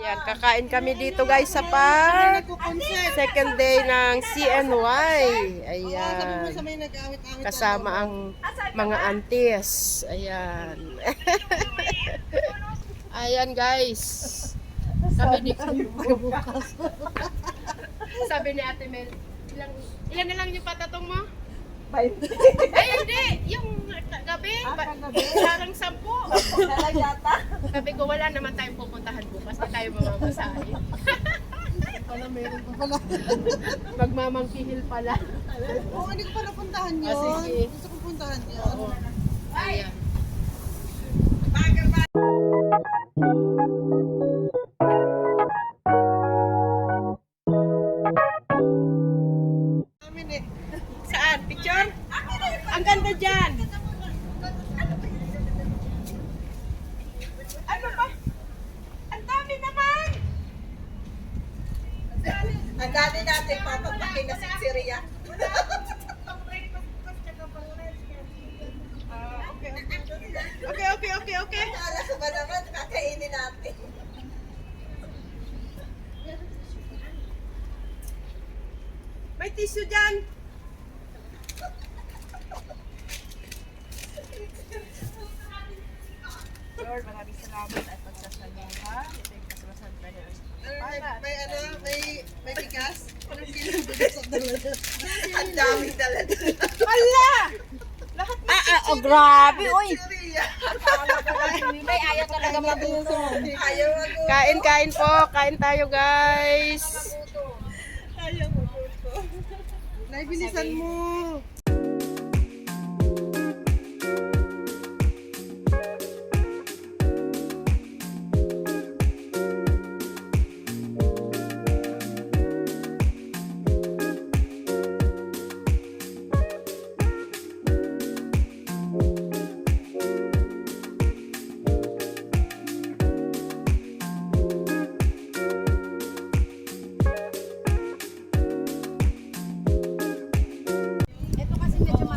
Ayan, kakain kami dito guys sa park. Second day ng CNY. Ayan. Kasama ang mga aunties. Ayan. Ayan guys. Sabi ni Sabi ni Ate Mel, ilan na lang yung patatong mo? 20. Ay hindi, yung gabi, parang 10. Sabi ko wala naman tayong pupuntahan bukas, di tayo mamamasahe. Pala meron pa pala. Magmamangkihil pala. Oo, hindi ko pa napuntahan yun. Sige. Gusto ko puntahan yun. Oo. Ayan. Saan? Picture? Ang ganda dyan. Ano ba? Ang dami naman. Ang dami natin papapakin na si Syria. Okay. Alas ba naman, kakainin natin. May tissue dyan. Lord, maraming salamat at pagsasalita. Ito yung kasamasan pa niya. May bigas? Anong bigas ang dala? Ang daming dala. Ala! Lahat Oh, grabe, oy. Syria. May ayaw talaga mabuto. Ayaw ako. Kain po. Kain tayo guys. Ayaw ako. Naibilisan mo.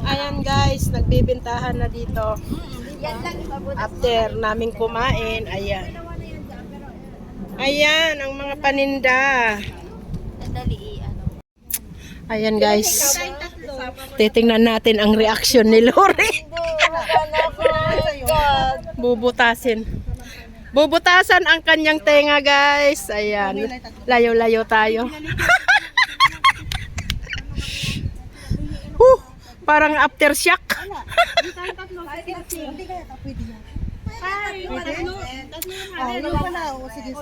Ayan guys, nagbibintahan na dito. After naming kumain, ayan. Ayan, ang mga paninda. Ayan guys. Titingnan natin ang reaction ni Lori. Bubutasin. Bubutasan ang kanyang tenga guys. Ayan. Layo-layo tayo. Parang aftershock.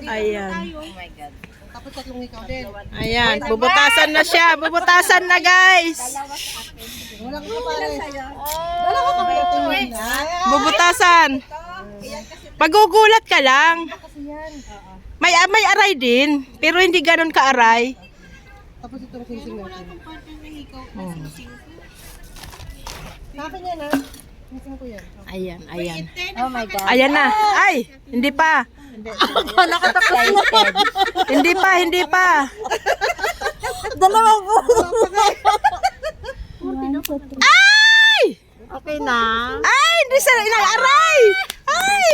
Ayan. Tapos tatlong ikaw din. Ayan, bubutasan na siya. Bubutasan na guys. Wala ko pare. Wala ko pare. Bubutasan. Pagugulat ka lang. May aray din, pero hindi ganoon ka-aray. Tapos itong sising natin. Sa akin yan ha. Sising ko yan. Ayan. Oh my God. Ayan na. Ay, hindi pa. Hindi pa. Dalawang Ay! Okay na. Ay, hindi sa inang-aray. Ay,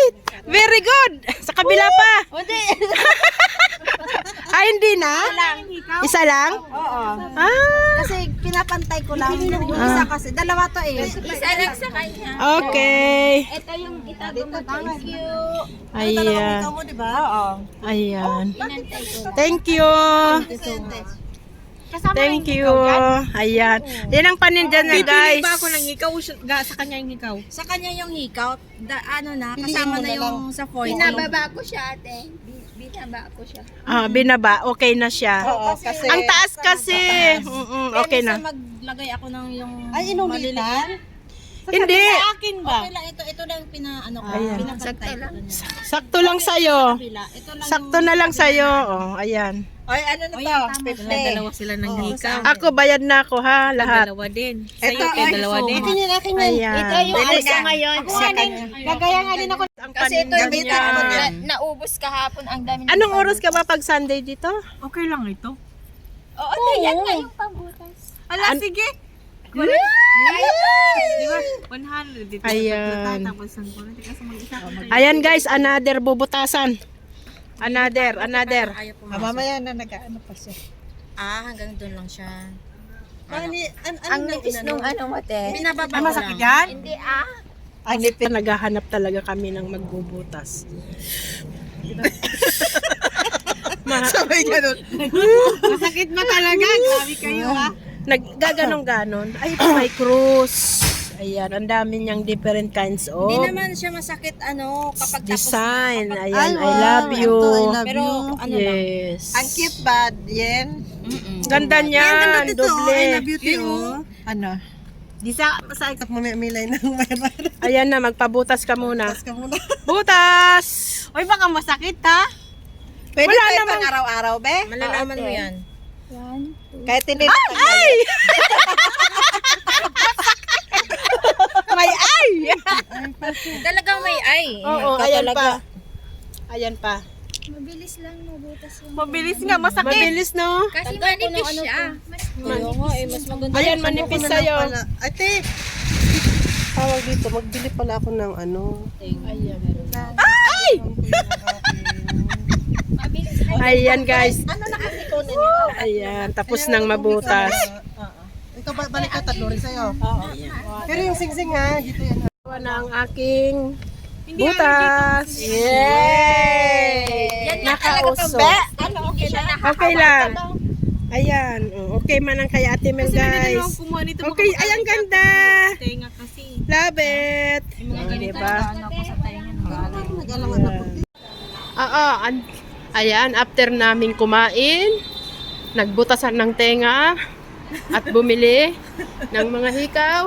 very good. Sa kabila pa. Hindi. Ay, hindi na? Isa lang? Oo. Ah, Kasi pinapantay ko lang. Yung isa kasi, dalawa to eh. Isa lang sa kanya. okay. Ito yung itago mo. Thank you. Ayan. Ikaw mo diba? Oo. Ayan. Pinantay ko. Thank you. Kasama Thank you. Ayan. Yan ang paninda niya, guys. Ba ako ng ikaw sa kanya yung ikaw? Sa kanya yung hikaw, ano na, kasama na yung sa 40. Binababa ko siya, ate. Binaba ko siya. Ah, binaba. Okay na siya. Oo, kasi Ang taas kasi. Okay na. Maglagay ako ng yung ay inulitan? Hindi. Akin ba? Okay lang, ito lang pinaano ko. Ayan. Pinapantay ko. Sakto lang sa'yo. Ito lang Sakto na lang sa'yo. Oh, ayan. Ay ano na to? 50. dalawa sila ng hikaw. Ako, bayad na ako ha, lahat. Dalawa din. Ito ay dalawa din. Akin yan, akin yan. Ayan. Ito yung alsa ngayon. Gagaya nga din ako. Ang Kasi ito paninda yung niya. naubos kahapon ang dami. Anong oras ka ba pag Sunday dito? Okay lang ito. Oo, yan nga yung pambutas. Ala, sige. Di Di ba? 100 dito. Ayan. Tapos ang kulay. Kasi mag-isa ko. Ayan guys, another bubutasan. Another. Ayaw pumasok. Mamaya na nag-ano pa siya. Hanggang doon lang siya. Ang nipis nung ano mo, te. Binababa Ay, ko masakit lang. yan? Hindi Ay, naghahanap talaga kami ng magbubutas. Sabay ganun. Masakit ba talaga? Grabe kayo ha. Naggaganong-ganon. Ay, ito may cruise. Ayan, ang dami niyang different kinds of Hindi naman siya masakit kapag design. tapos. Ayan, Ay, I love wow. you. Ito, I love Pero you. ano lang. Yes. Ang cute ba, Yen? Ganda Yan, niyan, ganda dito. I doble. love you too. Ano? Di sa ikap mo may milay ng mayroon. Ayan na, magpabutas ka muna. Tapos ka muna. Butas! Uy, baka masakit ha? Pwede Wala tayo namang- pang araw-araw, be? Malalaman mo yan. Kahit hindi natanggal. May ay! Talagang may ay. Oo, ayan pa. Ayan pa. Mabilis lang, mabutas lang. Mabilis nga, masakit. Mabilis, no? Kasi Tanda ko manipis ng ano siya. Oo nga mas maganda. Ayan, manipis sa'yo. Ate, Tawag dito, magbili pala ako ng ano. Ayan. Mabilis lang. Ayan, guys. ano na kasi kunin niyo? Ayan, tapos nang mabutas. Ikaw balik ka, tatlo rin sa'yo. Pero yung singsing ha, dito yan. Ito na ang aking butas. Yay! Nakausok. Ano, okay siya na. Okay lang. Ayan. Oh, okay man ang kay Ate Mel, guys. Okay, ay, ang ganda. Tenga kasi. Love it. Oh, diba? Nag-alangan na po. Ayan, after namin kumain, nagbutasan ng tenga at bumili ng mga hikaw.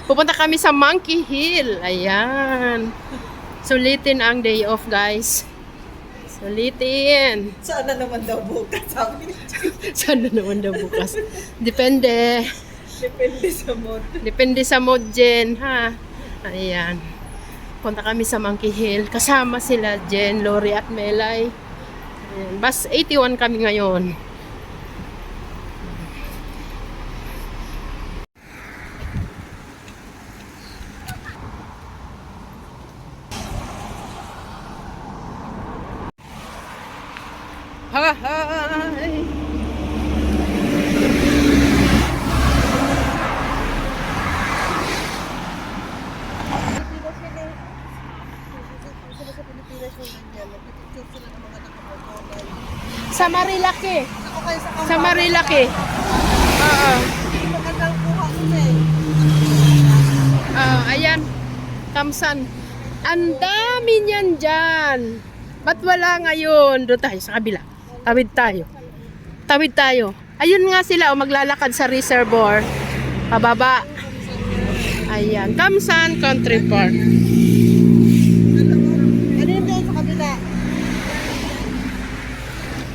Pupunta kami sa Monkey Hill. Ayan. Sulitin ang day off, guys. Sulitin. Sana naman daw bukas, sabi ni Sana naman daw bukas. Depende. Depende sa mood. Depende sa mood, Jen, ha? Ayan. Punta kami sa Monkey Hill. Kasama sila, Jen, Lori at Melay. Ayan. Bus 81 kami ngayon. Hi! Sa Marilaki. Sa Marilaki. Oo. Ayan. Kamsan. Ang dami niyan dyan. Ba't wala ngayon? Doon tayo sa kabila. Tawid tayo. Tawid tayo. Ayun nga sila, maglalakad sa reservoir. Pababa. Ayan. Kamsan Country Park. Ano yun doon sa kabila?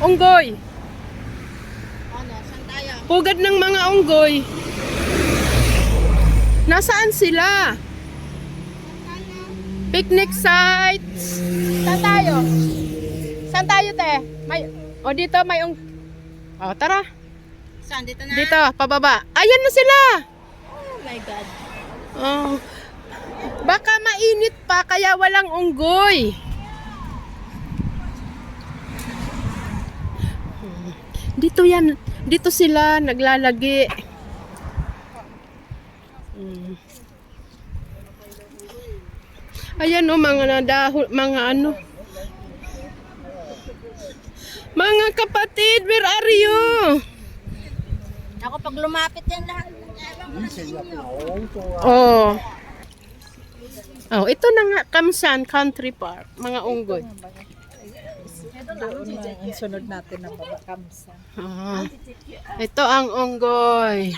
Unggoy. Ano, saan tayo? Pugad ng mga unggoy. Nasaan sila? Picnic sites. Saan tayo? Saan tayo, te? Dito may tara. Saan? Dito na? Dito, pababa. Ayan na sila. Oh my God. Oh. Baka mainit pa kaya walang unggoy. Dito yan. Dito sila naglalagi. Ayan o, mga nadahol, mga ano. Mga kapatid, where are you? Ako pag lumapit yan lahat. Oh. Oh, ito na nga, Kamsan Country Park, mga unggoy. Ang sunod natin ng babakamsa. Ah, ito ang unggoy.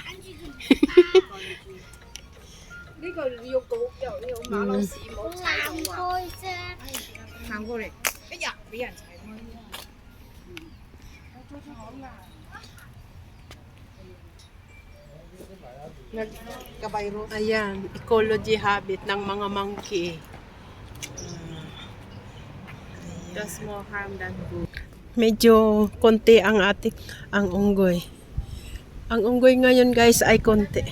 Kabayro. Ayan, ecology habit ng mga monkey. Does more harm than good. Medyo konti ang ang unggoy. Ang unggoy ngayon, guys, ay konti.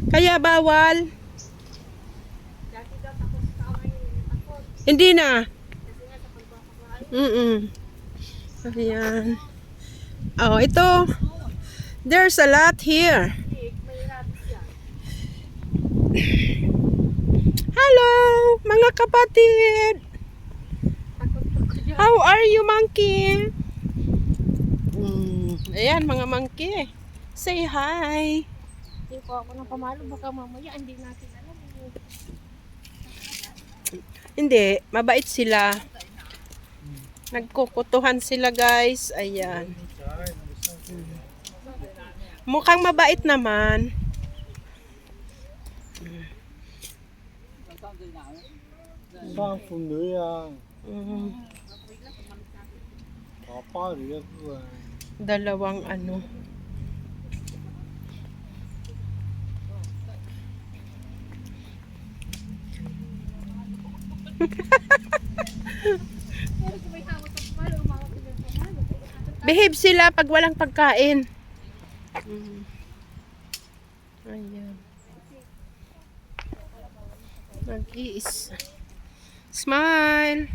Kaya bawal. Hindi na. Ayan. Oh, ito. There's a lot here. Hello, mga kapatid. How are you, monkey? Ayan, mga monkey. Say hi. Hindi po ako nang pamalo. Baka mamaya hindi natin alam. Hindi, mabait sila. Nagkukutuhan sila, guys. Ayan. Mukhang mabait naman. Sang phụ nữ à, Mm, có bao nhiêu người. dalawang ano. Behave sila pag walang pagkain. Ayan. Mag-iis. Smile.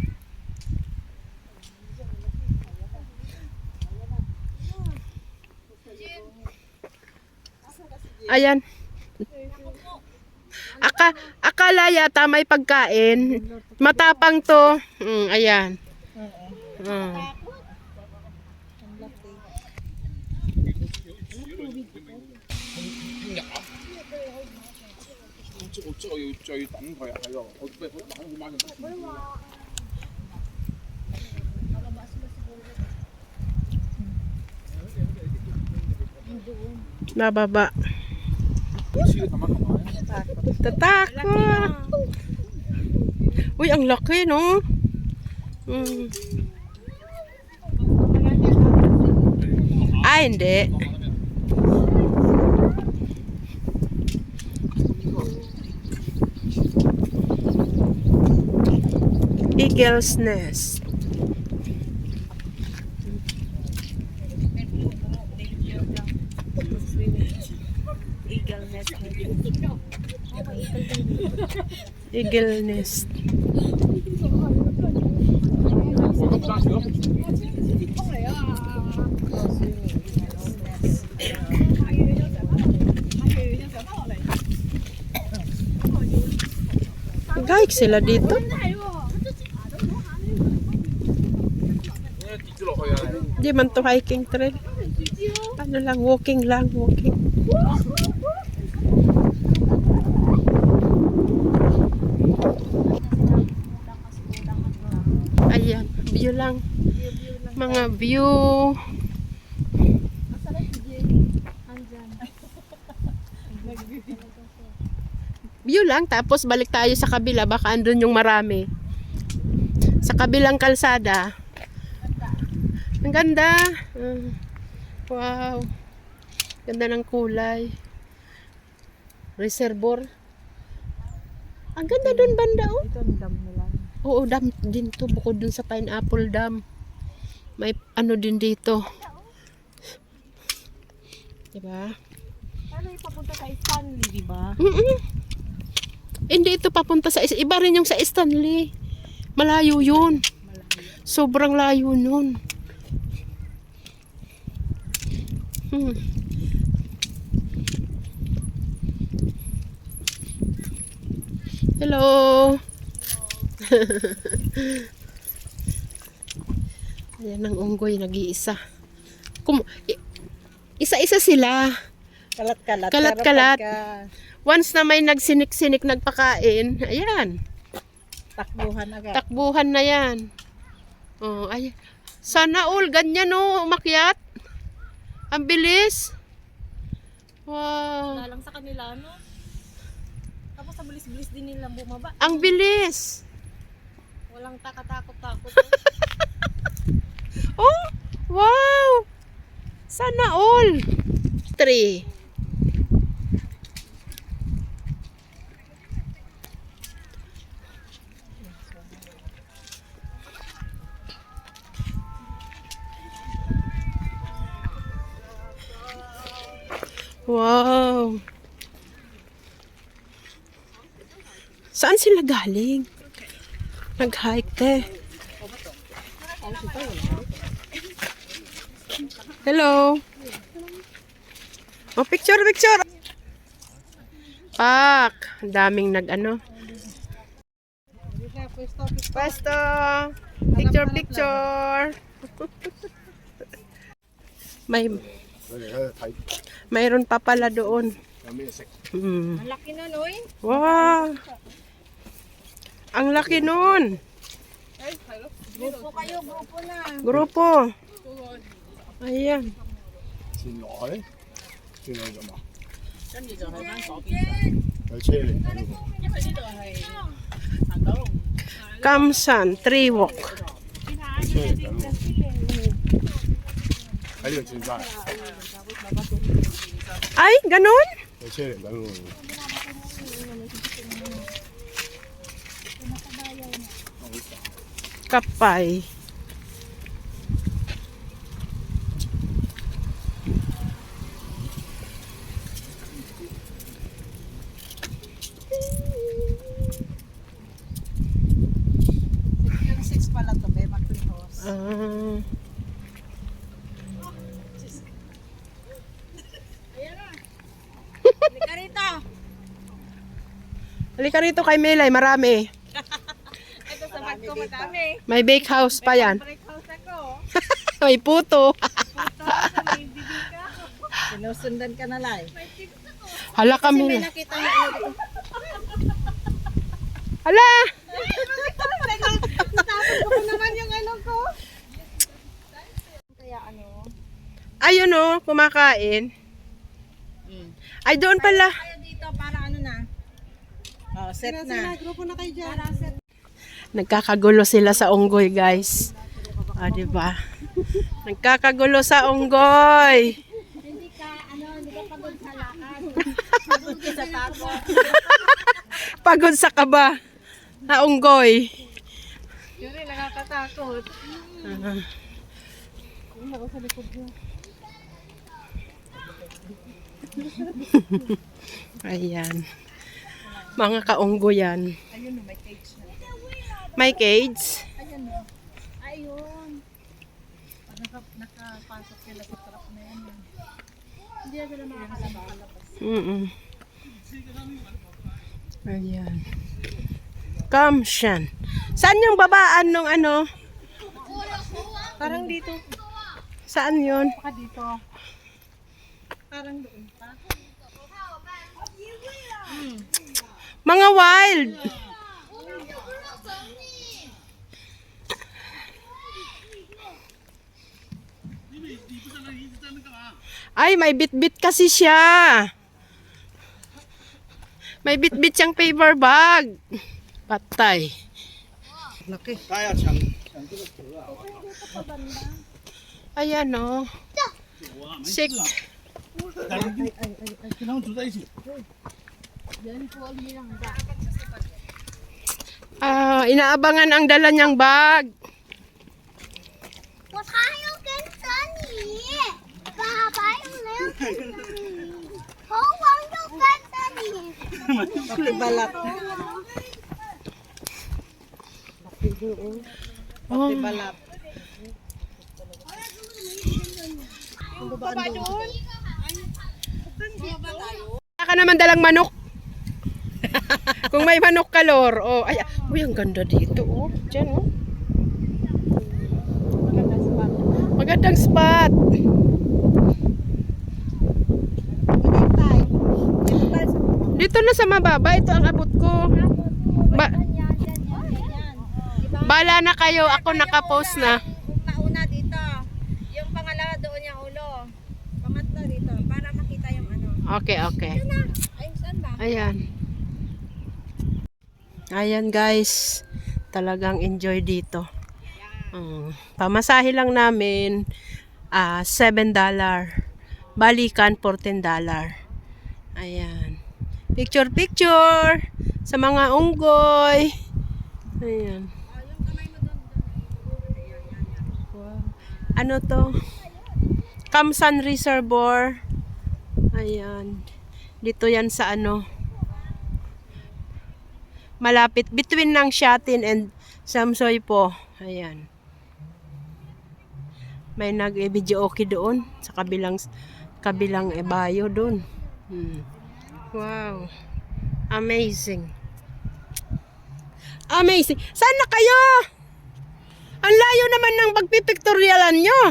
Ayan. Akala yata may pagkain. Matapang to. Ayan.最等佢啊，係咯，我等佢買完。 Nababa. Tatakot. Uy, ang laki, no? Hindi. Eagle's nest. Eagle nest. Gaik sila dito. Di man to hiking trail. Ano lang, walking lang, walking. Ayan, view lang. Mga view. View lang, tapos balik tayo sa kabila. Baka andun yung marami. Sa kabilang kalsada. Ang ganda. Wow. Ganda ng kulay. Reservoir. Ang ganda dun banda, oh. Ito ang dam nila. Oo, dam din to. Bukod dun sa Pineapple Dam. May ano din dito. Diba? Paano ipapunta sa Stanley, di ba? Hindi ito papunta sa iba rin yung sa Stanley. Malayo yun. Sobrang layo nun. Hello. Ayan ang unggoy, nag-iisa. Isa-isa sila. Kalat-kalat. Kalat-kalat. Pero pagka Once na may nagsinik-sinik nagpakain, ayan. takbuhan agad. Takbuhan na yan. Oh, ay. Sana all ganyan, no, umakyat. Ang bilis. Wow. Wala lang sa kanila, no? Tapos sa bilis-bilis din nilang bumaba. Ang bilis. Walang takatakot-takot. Oh, wow. Sana all. 3. Wow. Saan sila galing? Nag-hike, te. Hello. Oh, picture, picture. Pak. Ang daming nag-ano. Pwesto. Picture, picture. Mayroon pa pala doon. Ang laki nun, oy. Wow. Ang laki nun. Grupo kayo, grupo na. Grupo. Ayan. Kamsan, tree walk. Ay, ganun? Kapay. Yung 6 pala to, be, Macleos. Ah. Halika rito. Halika rito kay Melay, marami. Ito sa bag ko, madami. May bake house pa yan. Break house ako. May puto. Sinusundan ka na lang. Hala kami May na. nakita na ano. Hala! Natapos ko pa naman yung ano ko. Kaya ano. Ayun o, kumakain. Ay, doon pala. Kayo dito para ano na. Oh, set na. Grupo na kayo dyan. Para set. Nagkakagulo sila sa unggoy, guys. Ah, di ba? Nagkakagulo sa unggoy. Hindi ka pagod sa lakad. Pagod ka sa takot. Pagod sa kaba. Na unggoy. Yun rin, nakakatakot. Ayan. Mga kaunggoy yan. Ayun, may cage na. May cage. Ayun. Nakapasok sila sa trap na yan. Hindi na sila makakalabas. Ayan. Kamshan. Saan yung babaan nung ano? Parang dito. Saan yun? Baka dito. Parang doon pa. Mga wild. Ay, may bit-bit kasi siya. May bit-bit siyang paper bag. Patay. Laki. Ayan o. Sick. Ah, inaabangan ang dala niyang bag. 我还要跟着你，爸爸又没有跟着你，猴王又跟着你。 Balat. Oh. Balat. Baba doon. Wala ka naman dalang manok. Kung may manok ka, Lor. Oh, ay, uy, ang ganda dito. Oh, dyan, oh. Magandang spot. Dito na sa mababa. Ito ang abot ko. Bala na kayo. Ako nakapost na. Nauna dito. Yung pangalawa doon yung ulo. Pangatlo dito. Para makita yung ano. Okay, okay. Ayun, saan ba? Ayan. Ayan, guys. Talagang enjoy dito. Pamasahe lang namin $7. Balikan $14. Ayan. Picture picture sa mga unggoy. Ayan. Wow. Ano to? Kamsan Reservoir. Ayan. Dito yan sa ano. Malapit between ng Shatin and Samsoy po. Ayan. May nag-video okay doon sa kabilang ebayo doon. Wow. Amazing. Amazing. Saan na kayo? Ang layo naman ng pagpipictorialan nyo.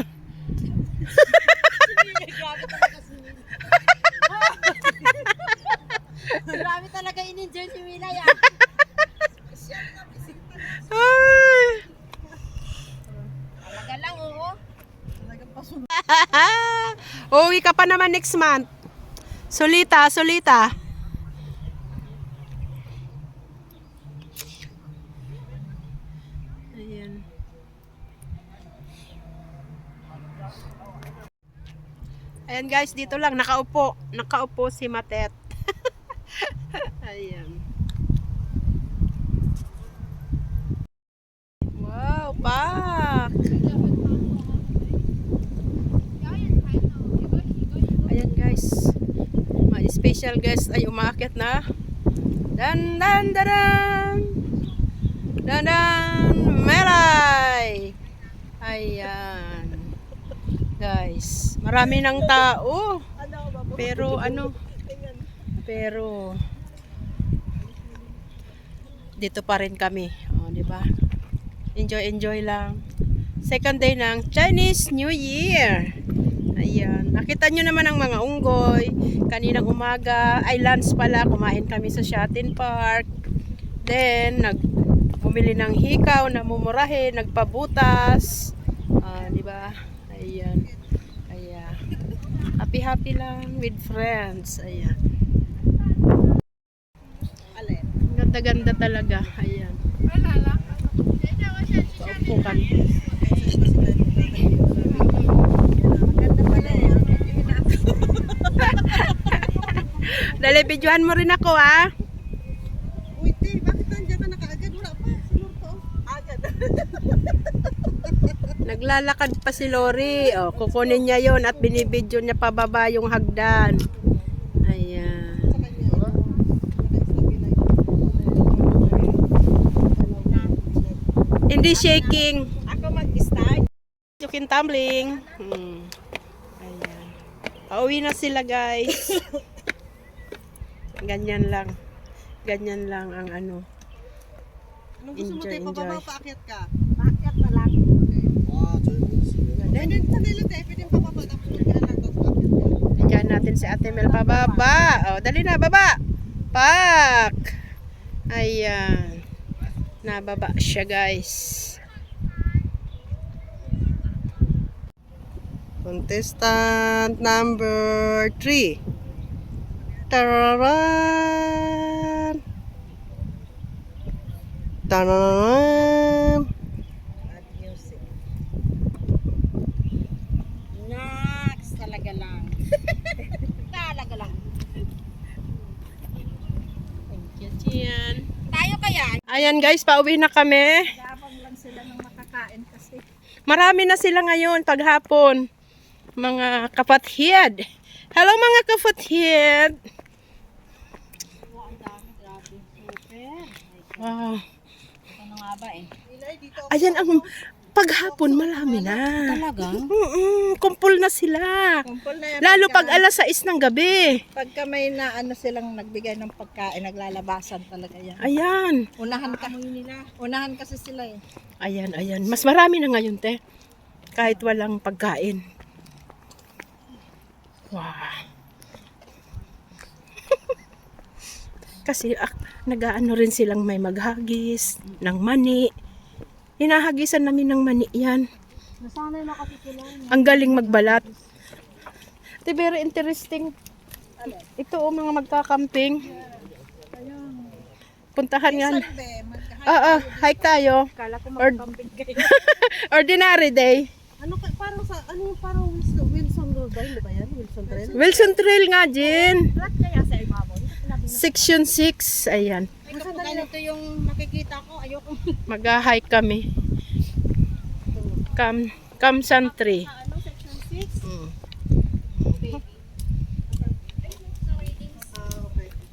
Grabe talaga in-enjoy si Mila yan. Ay. Talaga lang, oo. Uwi ka pa naman next month. Solita, solita. Ayan. Ayan guys, dito lang nakaupo. Nakaupo si Matet. Ayan. Wow, pak. Ayan guys. May special guest ay umaakit na. Dan dan dan. Dan dan Meray. Ayan. Guys, marami ng tao. Pero pero dito pa rin kami. Oh, di ba? Enjoy lang. Second day ng Chinese New Year. Ayan. Nakita nyo naman ang mga unggoy. Kaninang umaga, ay lunch pala, kumain kami sa Shatin Park. Then, bumili ng hikaw na mumurahin, nagpabutas. Di ba? Ayan. Ayan. Happy lang with friends. Ayan. Ganda-ganda talaga. Ayan. Paupo kami. Dali, videohan mo rin ako, ah. Uy, te, bakit nandiyan ka nakaagad? Wala pa. Siguro to. Agad. Naglalakad pa si Lori. O, kukunin niya yon at binibidyo niya pababa yung hagdan. Ayan. Hindi shaking. Ako mag-start. Yukin tumbling. Ayan. Pauwi na sila, guys. Ganyan lang. Ganyan lang ang ano. Anong gusto mo tayo? Enjoy. Pababa o paakyat ka? Paakyat na lang. Pwede sa nila tayo. Pwede pababa. Tapos magkala lang. Tapos paakyat ka. Nandiyan natin si Ate Mel pababa. O, dali na, baba. Pak. Ayan. Nababa siya, guys. Contestant number 3. Tararan. Tararan. Bad music. Next. Talaga lang. Talaga lang. Thank you, Tian. Tayo kaya? Ayan guys, pauwi na kami. Dabang lang sila ng makakain kasi. Marami na sila ngayon paghapon. Mga kapatid. Hello mga kapatid. Wow. Ano nga ba eh? Ayan ang paghapon marami na. Talaga? Kumpul na sila. Kumpul na yan. Lalo pag alas 6 ng gabi. Pagka may na ano silang nagbigay ng pagkain, naglalabasan talaga yan. Ayan. Unahan ka. Unahan kasi sila eh. Ayan, ayan. Mas marami na ngayon, te. Kahit walang pagkain. Wow. Kasi nag-aano rin silang may maghagis ng mani. Hinahagisan namin ng mani yan. Nasanay na kasi sila. Ang galing magbalat. Ito very interesting. Ito o mga magkakamping. Puntahan nga. Hike tayo. Kala ko Or- magkamping kayo. Ordinary day. Ano parang sa ano yung parang Wilson Road ba yan? Wilson Trail? Wilson Trail nga, Jen. Lahat kaya sa ibabaw. Section 6. Ayan. Kasi ito yung nakikita ko. Ayoko. Mag-hike kami. Kamsan Tree. Ano? Section 6?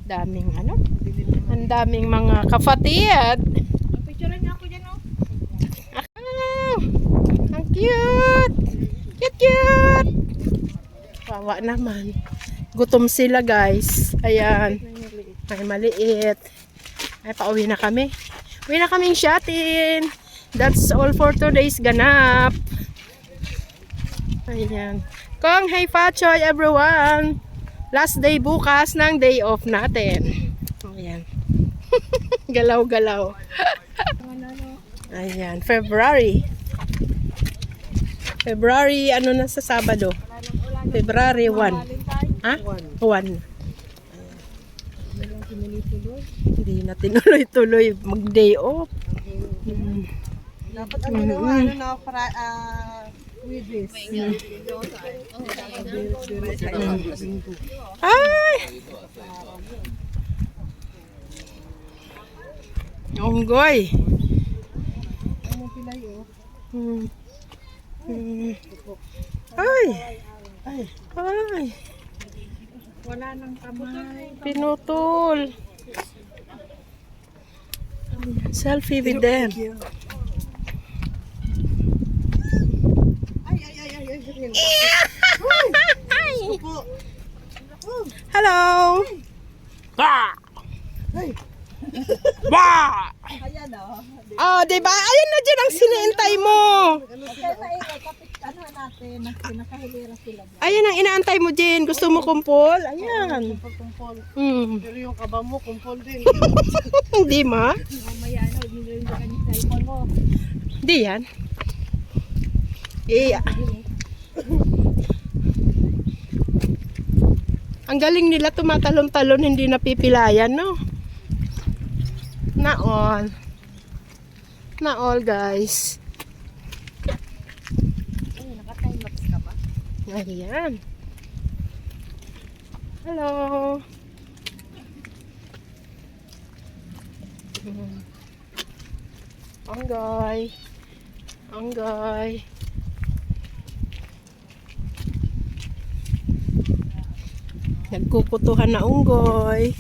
Daming ano? Ang daming mga kapatid. Picture niya ako dyan oh. Cute! Wawa naman. Gutom sila guys. Ayan. Ay maliit. Ay pauwi na kami. Uwi na kaming shotin. That's all for today's ganap. Ayan. Kong, hey Pachoy everyone. Last day bukas ng day off natin. Ayan. Galaw-galaw. Ayan. February, ano na sa Sabado? February 1. Ha? 1. Hindi na tinuloy-tuloy mag-day off. Dapat ang ginawa, ano na, with this. Ay! Onggoy. Ay! Ay! Wala nang kamay. Pinutol. Selfie with them. Hello. Bah! Ayan o. Oh, diba? Ayun na dyan ang siniintay mo. Kaya ano natin, nakahilira sila. Ayun ang inaantay mo, Jen. Gusto mo kumpol? Ayan. Kumpol. Pero yung kaba mo, kumpol din. Hindi ma. Mamaya, binili ka niya sa iPhone mo. Hindi yan. Eh, ang galing nila tumatalon-talon, hindi napipilayan, no? Na all, guys. Naka-time-lapse ka ba? Ayan. Hello. Onggoy. Onggoy. Nagkukutuhan na unggoy.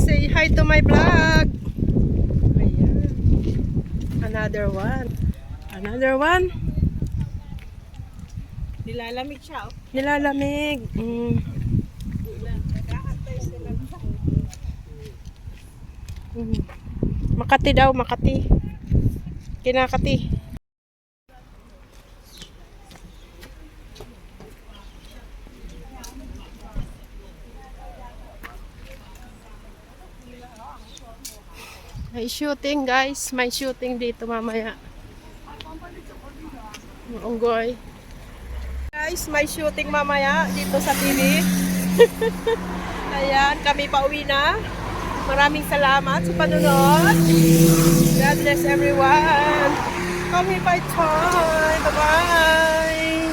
Say hi to my vlog. Ayan. Another one. Another one. Nilalamig siya, oh. Nilalamig. Makati daw, Makati. Kinakati. May shooting guys, may shooting dito mamaya. Unggoy. Guys, may shooting mamaya dito sa TV. Ayan, kami pauwi na. Maraming salamat sa panonood. God bless everyone. Kami bye time. Bye-bye.